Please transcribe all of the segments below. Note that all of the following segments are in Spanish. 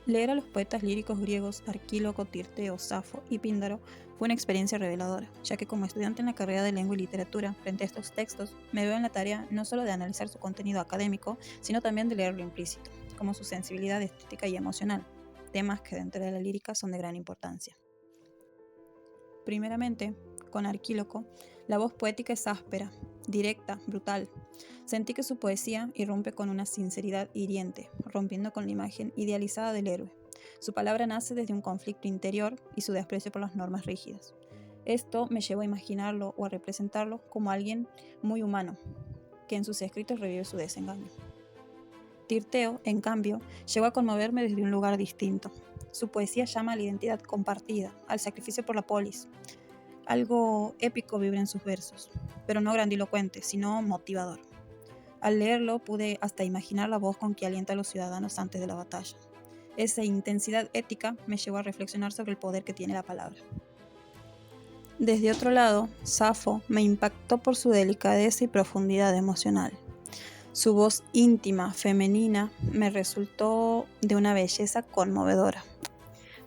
Leer a los poetas líricos griegos Arquíloco, Tirteo, Safo y Píndaro fue una experiencia reveladora, ya que como estudiante en la carrera de Lengua y Literatura, frente a estos textos, me veo en la tarea no solo de analizar su contenido académico, sino también de leerlo implícito, como su sensibilidad estética y emocional, temas que dentro de la lírica son de gran importancia. Primeramente, con Arquíloco, la voz poética es áspera, directa, brutal. Sentí que su poesía irrumpe con una sinceridad hiriente, rompiendo con la imagen idealizada del héroe. Su palabra nace desde un conflicto interior y su desprecio por las normas rígidas. Esto me llevó a imaginarlo o a representarlo como alguien muy humano, que en sus escritos revive su desengaño. Tirteo, en cambio, llegó a conmoverme desde un lugar distinto. Su poesía llama a la identidad compartida, al sacrificio por la polis. Algo épico vibra en sus versos, pero no grandilocuente, sino motivador. Al leerlo pude hasta imaginar la voz con que alienta a los ciudadanos antes de la batalla. Esa intensidad ética me llevó a reflexionar sobre el poder que tiene la palabra. Desde otro lado, Safo me impactó por su delicadeza y profundidad emocional. Su voz íntima, femenina, me resultó de una belleza conmovedora.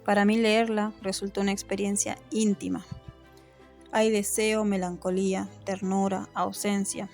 Para mí leerla resultó una experiencia íntima. Hay deseo, melancolía, ternura, ausencia.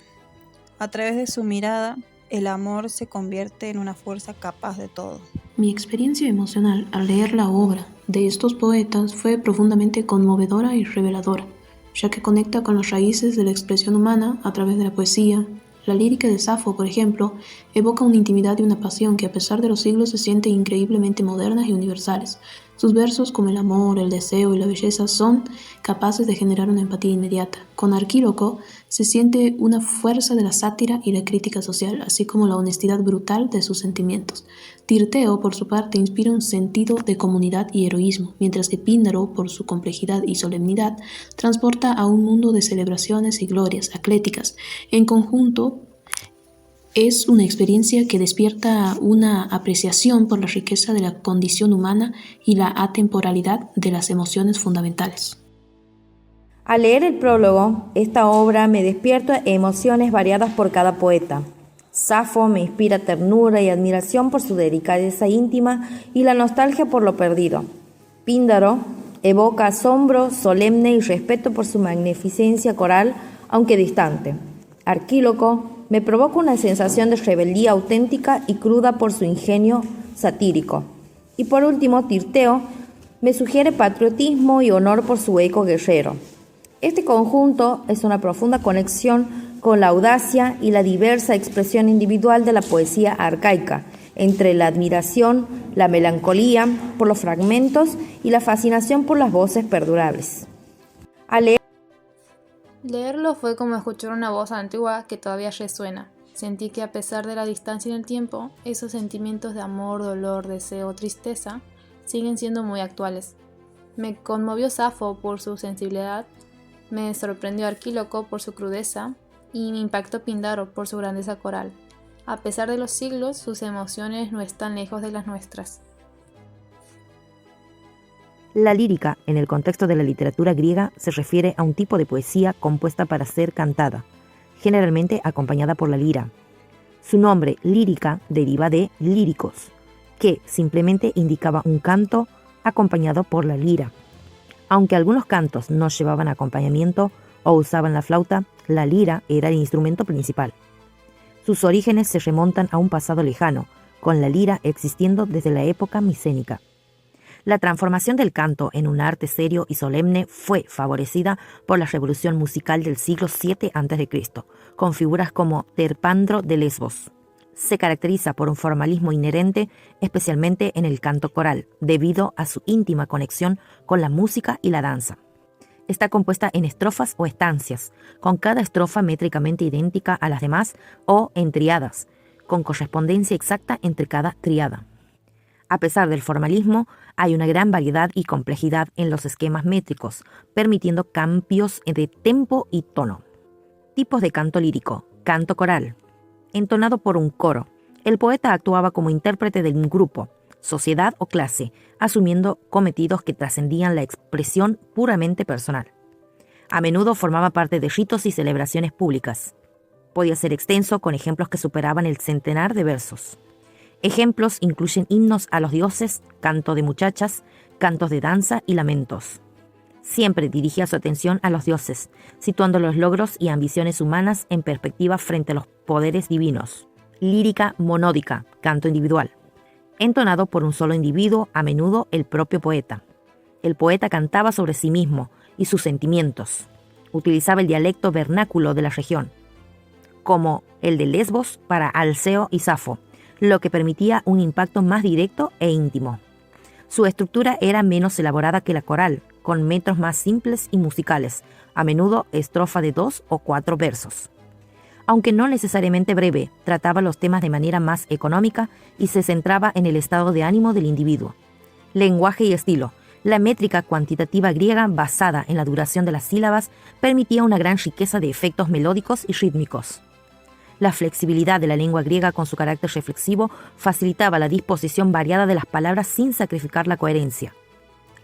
A través de su mirada, el amor se convierte en una fuerza capaz de todo. Mi experiencia emocional al leer la obra de estos poetas fue profundamente conmovedora y reveladora, ya que conecta con las raíces de la expresión humana a través de la poesía. La lírica de Safo, por ejemplo, evoca una intimidad y una pasión que a pesar de los siglos se sienten increíblemente modernas y universales. Sus versos, como el amor, el deseo y la belleza, son capaces de generar una empatía inmediata. Con Arquíloco se siente una fuerza de la sátira y la crítica social, así como la honestidad brutal de sus sentimientos. Tirteo, por su parte, inspira un sentido de comunidad y heroísmo, mientras que Píndaro, por su complejidad y solemnidad, transporta a un mundo de celebraciones y glorias atléticas. En conjunto, es una experiencia que despierta una apreciación por la riqueza de la condición humana y la atemporalidad de las emociones fundamentales. Al leer el prólogo, esta obra me despierta emociones variadas por cada poeta. Safo me inspira ternura y admiración por su delicadeza íntima y la nostalgia por lo perdido. Píndaro evoca asombro solemne y respeto por su magnificencia coral, aunque distante. Arquíloco me provoca una sensación de rebeldía auténtica y cruda por su ingenio satírico. Y por último, Tirteo me sugiere patriotismo y honor por su eco guerrero. Este conjunto es una profunda conexión con la audacia y la diversa expresión individual de la poesía arcaica, entre la admiración, la melancolía por los fragmentos y la fascinación por las voces perdurables. Leerlo fue como escuchar una voz antigua que todavía resuena. Sentí que a pesar de la distancia en el tiempo, esos sentimientos de amor, dolor, deseo, tristeza siguen siendo muy actuales. Me conmovió Safo por su sensibilidad, me sorprendió Arquíloco por su crudeza y me impactó Píndaro por su grandeza coral. A pesar de los siglos, sus emociones no están lejos de las nuestras. La lírica, en el contexto de la literatura griega, se refiere a un tipo de poesía compuesta para ser cantada, generalmente acompañada por la lira. Su nombre, lírica, deriva de líricos, que simplemente indicaba un canto acompañado por la lira. Aunque algunos cantos no llevaban acompañamiento o usaban la flauta, la lira era el instrumento principal. Sus orígenes se remontan a un pasado lejano, con la lira existiendo desde la época micénica. La transformación del canto en un arte serio y solemne fue favorecida por la revolución musical del siglo VII a.C., con figuras como Terpandro de Lesbos. Se caracteriza por un formalismo inherente, especialmente en el canto coral, debido a su íntima conexión con la música y la danza. Está compuesta en estrofas o estancias, con cada estrofa métricamente idéntica a las demás o en triadas, con correspondencia exacta entre cada triada. A pesar del formalismo, hay una gran variedad y complejidad en los esquemas métricos, permitiendo cambios de tempo y tono. Tipos de canto lírico. Canto coral. Entonado por un coro. El poeta actuaba como intérprete de un grupo, sociedad o clase, asumiendo cometidos que trascendían la expresión puramente personal. A menudo formaba parte de ritos y celebraciones públicas. Podía ser extenso, con ejemplos que superaban el centenar de versos. Ejemplos incluyen himnos a los dioses, canto de muchachas, cantos de danza y lamentos. Siempre dirigía su atención a los dioses, situando los logros y ambiciones humanas en perspectiva frente a los poderes divinos. Lírica monódica, canto individual, entonado por un solo individuo, a menudo el propio poeta. El poeta cantaba sobre sí mismo y sus sentimientos. Utilizaba el dialecto vernáculo de la región, como el de Lesbos para Alceo y Safo, lo que permitía un impacto más directo e íntimo. Su estructura era menos elaborada que la coral, con metros más simples y musicales, a menudo estrofa de 2 o 4 versos. Aunque no necesariamente breve, trataba los temas de manera más económica y se centraba en el estado de ánimo del individuo. Lenguaje y estilo. La métrica cuantitativa griega basada en la duración de las sílabas permitía una gran riqueza de efectos melódicos y rítmicos. La flexibilidad de la lengua griega con su carácter reflexivo facilitaba la disposición variada de las palabras sin sacrificar la coherencia.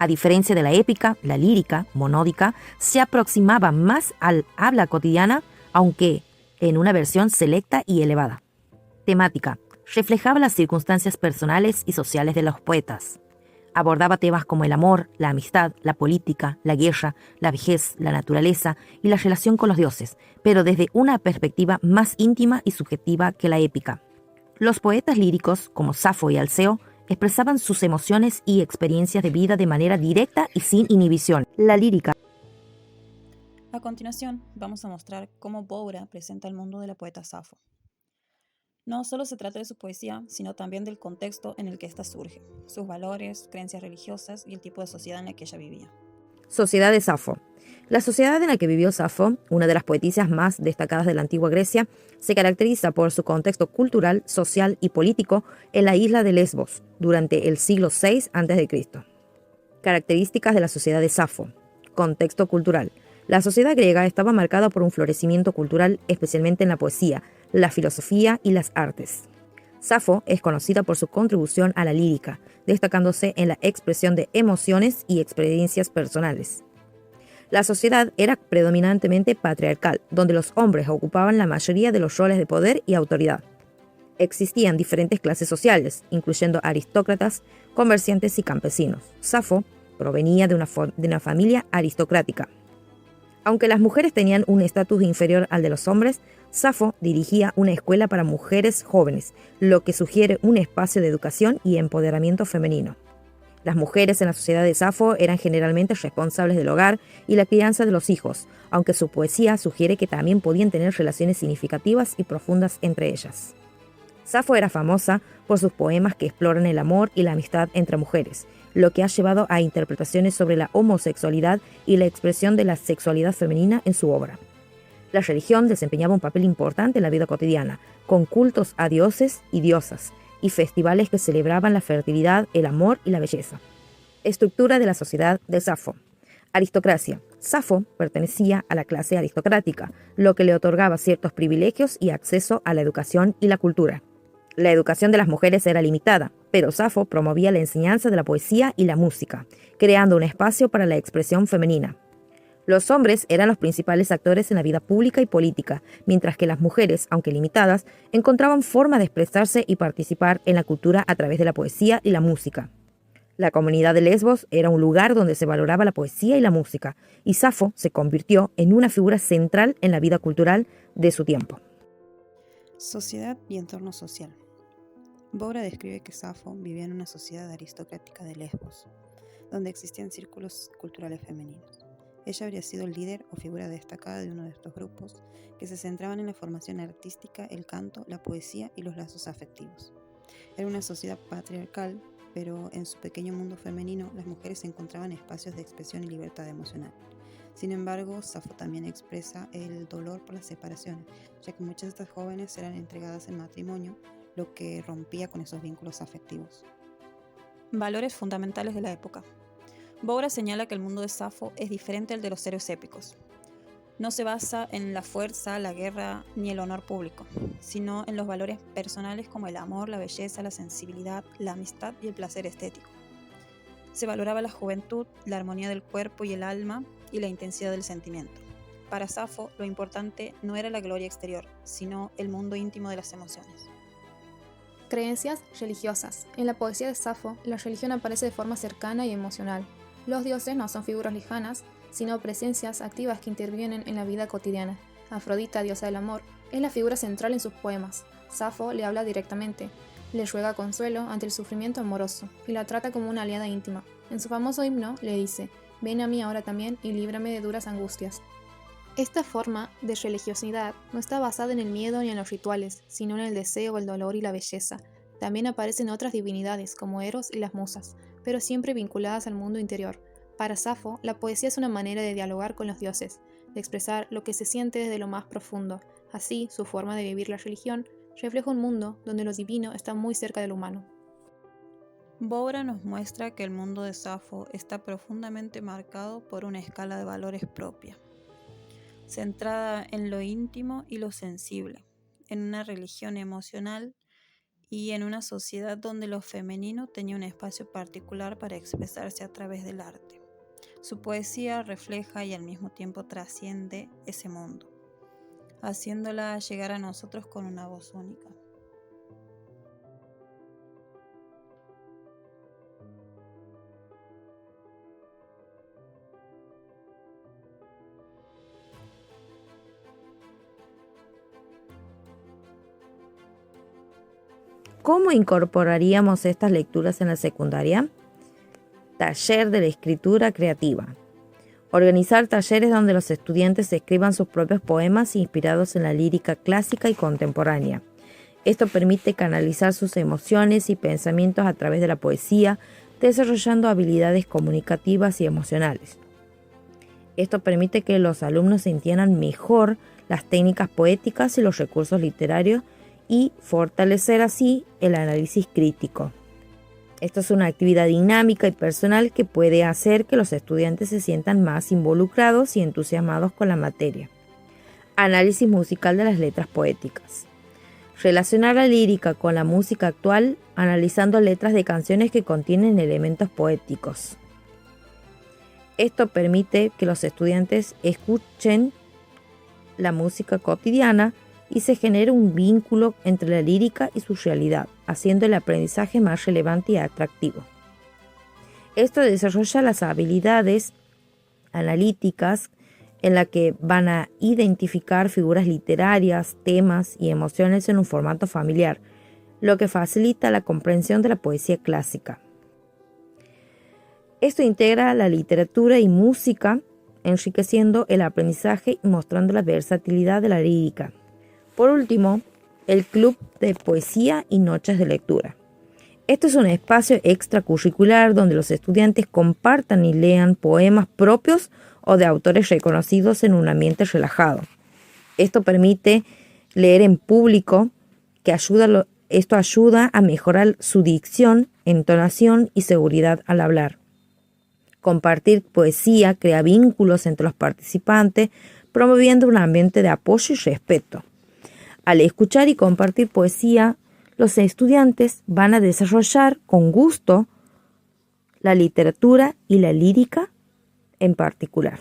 A diferencia de la épica, la lírica, monódica, se aproximaba más al habla cotidiana, aunque en una versión selecta y elevada. Temática. Reflejaba las circunstancias personales y sociales de los poetas. Abordaba temas como el amor, la amistad, la política, la guerra, la vejez, la naturaleza y la relación con los dioses, pero desde una perspectiva más íntima y subjetiva que la épica. Los poetas líricos, como Safo y Alceo, expresaban sus emociones y experiencias de vida de manera directa y sin inhibición. La lírica. A continuación, vamos a mostrar cómo Boura presenta el mundo de la poeta Safo. No solo se trata de su poesía, sino también del contexto en el que ésta surge, sus valores, creencias religiosas y el tipo de sociedad en la que ella vivía. Sociedad de Safo. La sociedad en la que vivió Safo, una de las poetisas más destacadas de la antigua Grecia, se caracteriza por su contexto cultural, social y político en la isla de Lesbos, durante el siglo VI a.C. Características de la sociedad de Safo. Contexto cultural. La sociedad griega estaba marcada por un florecimiento cultural, especialmente en la poesía, la filosofía y las artes. Safo es conocida por su contribución a la lírica, destacándose en la expresión de emociones y experiencias personales. La sociedad era predominantemente patriarcal, donde los hombres ocupaban la mayoría de los roles de poder y autoridad. Existían diferentes clases sociales, incluyendo aristócratas, comerciantes y campesinos. Safo provenía de una familia aristocrática. Aunque las mujeres tenían un estatus inferior al de los hombres, Safo dirigía una escuela para mujeres jóvenes, lo que sugiere un espacio de educación y empoderamiento femenino. Las mujeres en la sociedad de Safo eran generalmente responsables del hogar y la crianza de los hijos, aunque su poesía sugiere que también podían tener relaciones significativas y profundas entre ellas. Safo era famosa por sus poemas que exploran el amor y la amistad entre mujeres, lo que ha llevado a interpretaciones sobre la homosexualidad y la expresión de la sexualidad femenina en su obra. La religión desempeñaba un papel importante en la vida cotidiana, con cultos a dioses y diosas, y festivales que celebraban la fertilidad, el amor y la belleza. Estructura de la sociedad de Safo. Aristocracia. Safo pertenecía a la clase aristocrática, lo que le otorgaba ciertos privilegios y acceso a la educación y la cultura. La educación de las mujeres era limitada, pero Safo promovía la enseñanza de la poesía y la música, creando un espacio para la expresión femenina. Los hombres eran los principales actores en la vida pública y política, mientras que las mujeres, aunque limitadas, encontraban forma de expresarse y participar en la cultura a través de la poesía y la música. La comunidad de Lesbos era un lugar donde se valoraba la poesía y la música, y Safo se convirtió en una figura central en la vida cultural de su tiempo. Sociedad y entorno social. Boura describe que Safo vivía en una sociedad aristocrática de Lesbos, donde existían círculos culturales femeninos. Ella habría sido el líder o figura destacada de uno de estos grupos, que se centraban en la formación artística, el canto, la poesía y los lazos afectivos. Era una sociedad patriarcal, pero en su pequeño mundo femenino las mujeres encontraban espacios de expresión y libertad emocional. Sin embargo, Safo también expresa el dolor por la separación, ya que muchas de estas jóvenes eran entregadas en matrimonio, lo que rompía con esos vínculos afectivos. Valores fundamentales de la época. Boura señala que el mundo de Safo es diferente al de los héroes épicos. No se basa en la fuerza, la guerra ni el honor público, sino en los valores personales como el amor, la belleza, la sensibilidad, la amistad y el placer estético. Se valoraba la juventud, la armonía del cuerpo y el alma y la intensidad del sentimiento. Para Safo, lo importante no era la gloria exterior, sino el mundo íntimo de las emociones. Creencias religiosas. En la poesía de Safo, la religión aparece de forma cercana y emocional. Los dioses no son figuras lejanas, sino presencias activas que intervienen en la vida cotidiana. Afrodita, diosa del amor, es la figura central en sus poemas. Safo le habla directamente, le ruega consuelo ante el sufrimiento amoroso y la trata como una aliada íntima. En su famoso himno le dice: «Ven a mí ahora también y líbrame de duras angustias». Esta forma de religiosidad no está basada en el miedo ni en los rituales, sino en el deseo, el dolor y la belleza. También aparecen otras divinidades, como Eros y las musas, pero siempre vinculadas al mundo interior. Para Safo, la poesía es una manera de dialogar con los dioses, de expresar lo que se siente desde lo más profundo. Así, su forma de vivir la religión refleja un mundo donde lo divino está muy cerca de lo humano. Bobra nos muestra que el mundo de Safo está profundamente marcado por una escala de valores propia, centrada en lo íntimo y lo sensible, en una religión emocional y en una sociedad donde lo femenino tenía un espacio particular para expresarse a través del arte. Su poesía refleja y al mismo tiempo trasciende ese mundo, haciéndola llegar a nosotros con una voz única. ¿Cómo incorporaríamos estas lecturas en la secundaria? Taller de la escritura creativa. Organizar talleres donde los estudiantes escriban sus propios poemas inspirados en la lírica clásica y contemporánea. Esto permite canalizar sus emociones y pensamientos a través de la poesía, desarrollando habilidades comunicativas y emocionales. Esto permite que los alumnos entiendan mejor las técnicas poéticas y los recursos literarios y fortalecer así el análisis crítico. Esto es una actividad dinámica y personal que puede hacer que los estudiantes se sientan más involucrados y entusiasmados con la materia. Análisis musical de las letras poéticas. Relacionar la lírica con la música actual, analizando letras de canciones que contienen elementos poéticos. Esto permite que los estudiantes escuchen la música cotidiana y se genera un vínculo entre la lírica y su realidad, haciendo el aprendizaje más relevante y atractivo. Esto desarrolla las habilidades analíticas en la que van a identificar figuras literarias, temas y emociones en un formato familiar, lo que facilita la comprensión de la poesía clásica. Esto integra la literatura y música, enriqueciendo el aprendizaje y mostrando la versatilidad de la lírica. Por último, el Club de Poesía y Noches de Lectura. Esto es un espacio extracurricular donde los estudiantes compartan y lean poemas propios o de autores reconocidos en un ambiente relajado. Esto permite leer en público, esto ayuda a mejorar su dicción, entonación y seguridad al hablar. Compartir poesía crea vínculos entre los participantes, promoviendo un ambiente de apoyo y respeto. Al escuchar y compartir poesía, los estudiantes van a desarrollar con gusto la literatura y la lírica en particular.